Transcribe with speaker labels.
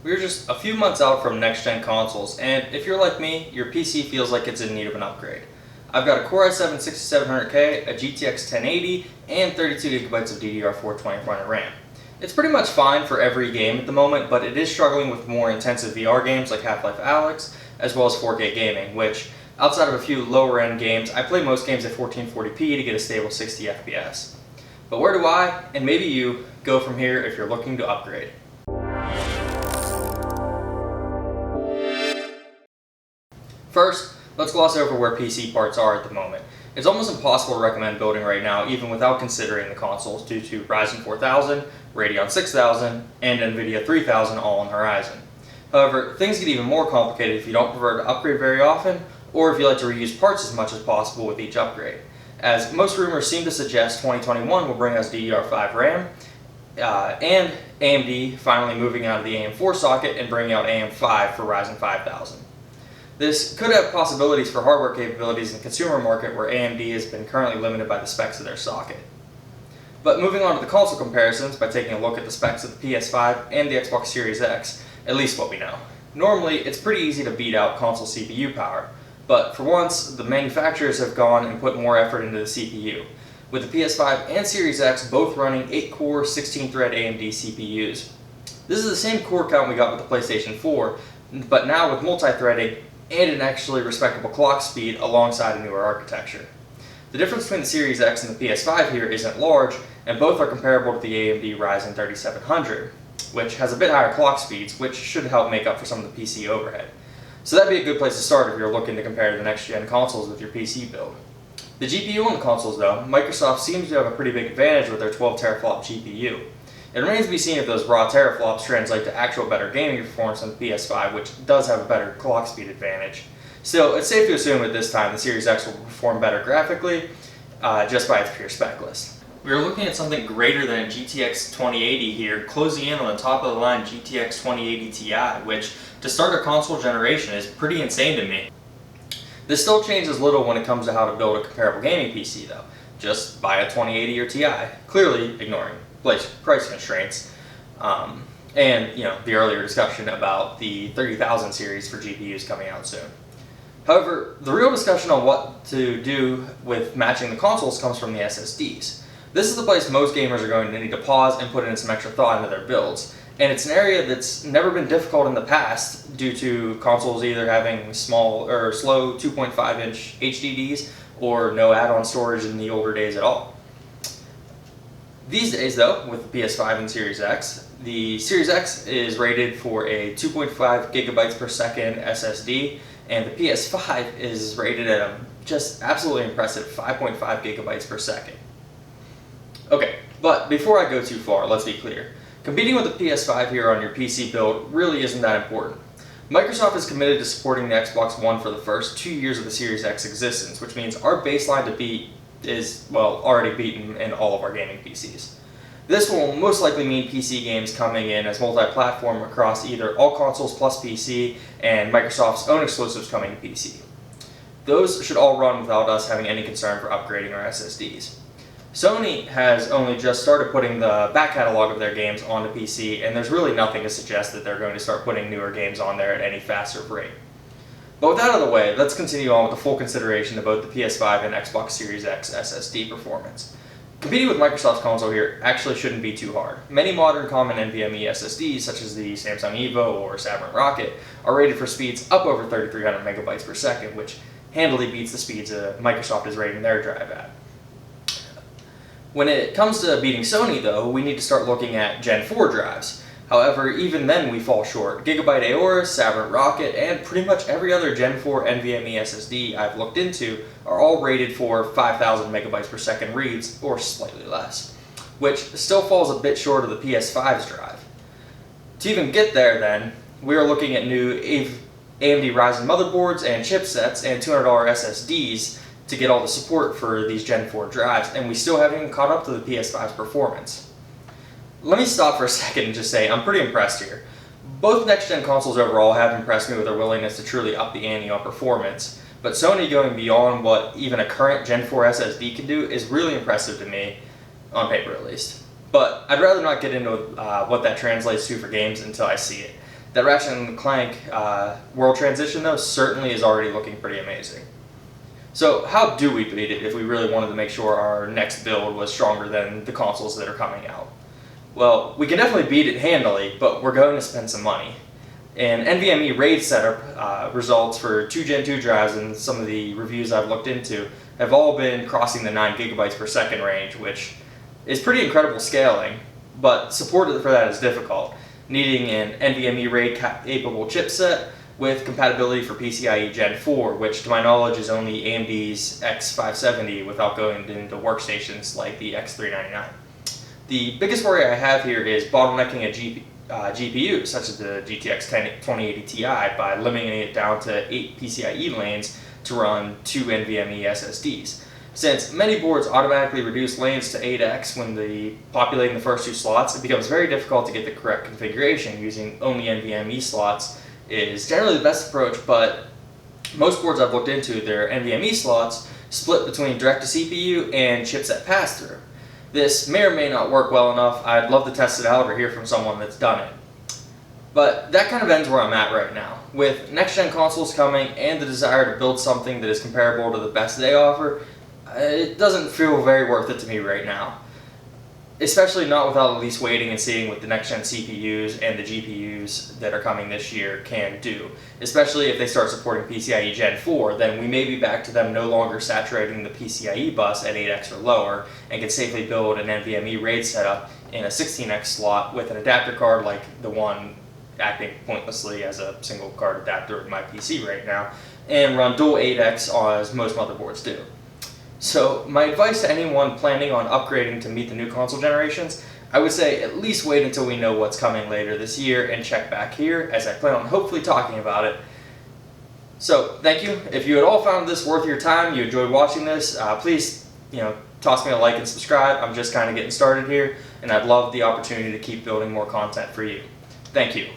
Speaker 1: We're just a few months out from next-gen consoles, and if you're like me, your PC feels like it's in need of an upgrade. I've got a Core i7 6700K, a GTX 1080, and 32GB of DDR4 2400 RAM. It's pretty much fine for every game at the moment, but it is struggling with more intensive VR games like Half-Life Alyx, as well as 4K gaming, which, outside of a few lower-end games, I play most games at 1440p to get a stable 60 FPS. But where do I, and maybe you, go from here if you're looking to upgrade? First, let's gloss over where PC parts are at the moment. It's almost impossible to recommend building right now, even without considering the consoles, due to Ryzen 4000, Radeon 6000, and NVIDIA 3000 all on the horizon. However, things get even more complicated if you don't prefer to upgrade very often, or if you like to reuse parts as much as possible with each upgrade. As most rumors seem to suggest, 2021 will bring us DDR5 RAM, and AMD finally moving out of the AM4 socket and bringing out AM5 for Ryzen 5000. This could have possibilities for hardware capabilities in the consumer market where AMD has been currently limited by the specs of their socket. But moving on to the console comparisons by taking a look at the specs of the PS5 and the Xbox Series X, at least what we know. Normally, it's pretty easy to beat out console CPU power, but for once, the manufacturers have gone and put more effort into the CPU, with the PS5 and Series X both running 8-core, 16-thread AMD CPUs. This is the same core count we got with the PlayStation 4, but now with multi-threading and an actually respectable clock speed alongside a newer architecture. The difference between the Series X and the PS5 here isn't large, and both are comparable to the AMD Ryzen 3700, which has a bit higher clock speeds, which should help make up for some of the PC overhead. So that'd be a good place to start if you're looking to compare the next-gen consoles with your PC build. The GPU on the consoles though, Microsoft seems to have a pretty big advantage with their 12 teraflop GPU. It remains to be seen if those raw teraflops translate to actual better gaming performance on the PS5, which does have a better clock speed advantage. Still, it's safe to assume at this time the Series X will perform better graphically, just by its pure spec list. We are looking at something greater than a GTX 2080 here, closing in on the top of the line GTX 2080 Ti, which, to start a console generation, is pretty insane to me. This still changes little when it comes to how to build a comparable gaming PC though. Just buy a 2080 or Ti, clearly ignoring price constraints, and the earlier discussion about the 30,000 series for GPUs coming out soon. However, the real discussion on what to do with matching the consoles comes from the SSDs. This is the place most gamers are going to need to pause and put in some extra thought into their builds, and it's an area that's never been difficult in the past due to consoles either having small or slow 2.5-inch HDDs or no add-on storage in the older days at all. These days though, with the PS5 and Series X, the Series X is rated for a 2.5 gigabytes per second SSD, and the PS5 is rated at a just absolutely impressive 5.5 gigabytes per second. Okay, but before I go too far, let's be clear. Competing with the PS5 here on your PC build really isn't that important. Microsoft is committed to supporting the Xbox One for the first 2 years of the Series X existence, which means our baseline to beat is, well, already beaten in all of our gaming PCs. This will most likely mean PC games coming in as multi-platform across either all consoles plus PC and Microsoft's own exclusives coming to PC. Those should all run without us having any concern for upgrading our SSDs. Sony has only just started putting the back catalog of their games onto PC, and there's really nothing to suggest that they're going to start putting newer games on there at any faster rate. But with that out of the way, let's continue on with the full consideration of both the PS5 and Xbox Series X SSD performance. Competing with Microsoft's console here actually shouldn't be too hard. Many modern common NVMe SSDs, such as the Samsung Evo or Sabrent Rocket, are rated for speeds up over 3,300 megabytes per second, which handily beats the speeds Microsoft is rating their drive at. When it comes to beating Sony though, we need to start looking at Gen 4 drives. However, even then we fall short. Gigabyte Aorus, Sabrent Rocket, and pretty much every other Gen 4 NVMe SSD I've looked into are all rated for 5,000 megabytes per second reads, or slightly less, which still falls a bit short of the PS5's drive. To even get there then, we are looking at new AMD Ryzen motherboards and chipsets and $200 SSDs to get all the support for these Gen 4 drives, and we still haven't even caught up to the PS5's performance. Let me stop for a second and just say I'm pretty impressed here. Both next-gen consoles overall have impressed me with their willingness to truly up the ante on performance, but Sony going beyond what even a current Gen 4 SSD can do is really impressive to me, on paper at least. But I'd rather not get into what that translates to for games until I see it. That Ratchet & Clank world transition, though, certainly is already looking pretty amazing. So how do we beat it if we really wanted to make sure our next build was stronger than the consoles that are coming out? Well, we can definitely beat it handily, but we're going to spend some money. And NVMe RAID setup results for 2 Gen 2 drives and some of the reviews I've looked into have all been crossing the 9 gigabytes per second range, which is pretty incredible scaling, but support for that is difficult, needing an NVMe RAID capable chipset with compatibility for PCIe Gen 4, which to my knowledge is only AMD's X570 without going into workstations like the X399. The biggest worry I have here is bottlenecking a GPU, such as the GTX 2080 Ti, by limiting it down to 8 PCIe lanes to run 2 NVMe SSDs. Since many boards automatically reduce lanes to 8x when populating the first 2 slots, it becomes very difficult to get the correct configuration. Using only NVMe slots is generally the best approach, but most boards I've looked into, their NVMe slots split between direct-to-CPU and chipset pass-through. This may or may not work well enough. I'd love to test it out or hear from someone that's done it. But that kind of ends where I'm at right now. With next-gen consoles coming and the desire to build something that is comparable to the best they offer, it doesn't feel very worth it to me right now. Especially not without at least waiting and seeing what the next-gen CPUs and the GPUs that are coming this year can do. Especially if they start supporting PCIe Gen 4, then we may be back to them no longer saturating the PCIe bus at 8x or lower, and can safely build an NVMe RAID setup in a 16x slot with an adapter card like the one acting pointlessly as a single card adapter in my PC right now, and run dual 8x as most motherboards do. So my advice to anyone planning on upgrading to meet the new console generations, I would say at least wait until we know what's coming later this year and check back here, as I plan on hopefully talking about it. So thank you. If you at all found this worth your time, you enjoyed watching this, please toss me a like and subscribe. I'm just kind of getting started here, and I'd love the opportunity to keep building more content for you. Thank you.